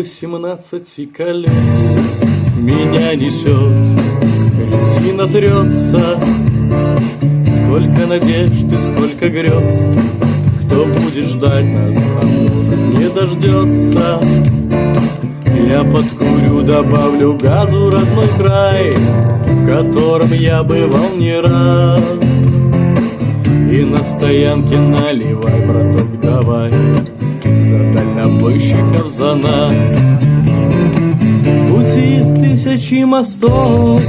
18 колес меня несет, резина трется. Сколько надежд и сколько грез, кто будет ждать нас, а может не дождется. Я подкурю, добавлю газу родной край, в котором я бывал не раз. И на стоянке наливай, браток, давай, за дальнобойщиков, за нас. Пути из тысячи мостов,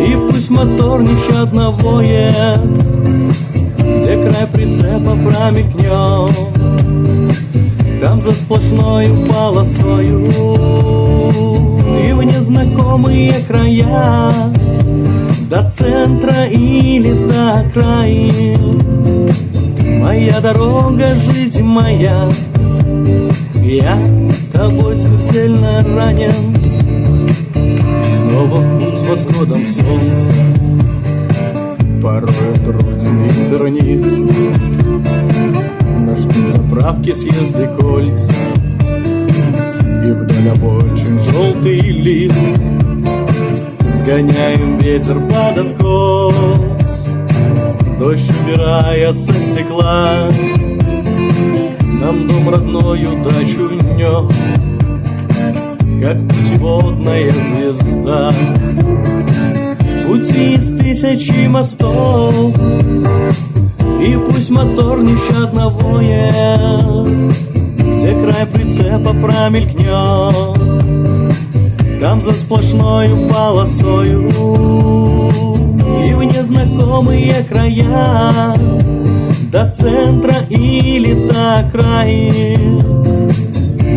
и пусть мотор нещадно воет, где край прицепа промелькнет, там за сплошною полосою, и в незнакомые края, до центра или до окраин. Моя дорога, жизнь моя, я тобой смертельно ранен. Снова в путь с восходом солнца, порой труден и тернист. Нас ждут заправки, съезды, кольца, и вдаль обочин желтый лист. Сгоняем ветер под откос, дождь убирая со стекла. Нам дом родной удачу нес, как путеводная звезда. Пути из тысячи мостов, и пусть мотор нещадно воет, где край прицепа промелькнет, там за сплошною полосою, и в незнакомые края, до центра или до окраин.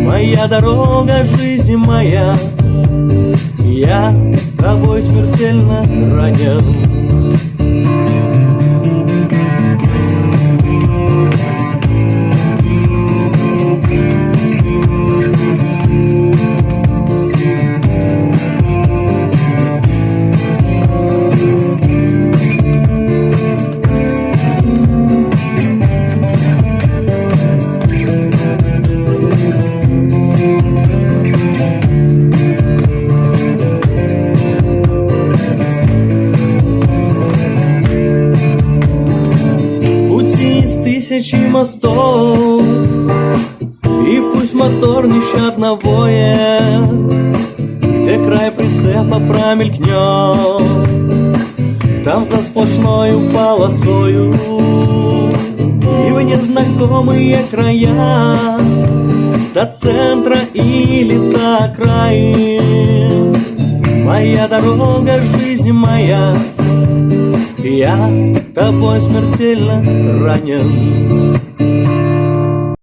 Моя дорога, жизнь моя, я тобой смертельно ранен. Тысячи мостов, и пусть мотор нещадно воет, где край прицепа промелькнет, там за сплошною полосою, и в незнакомые края, до центра или до окраин. Моя дорога, жизнь моя, я тобой смертельно ранен.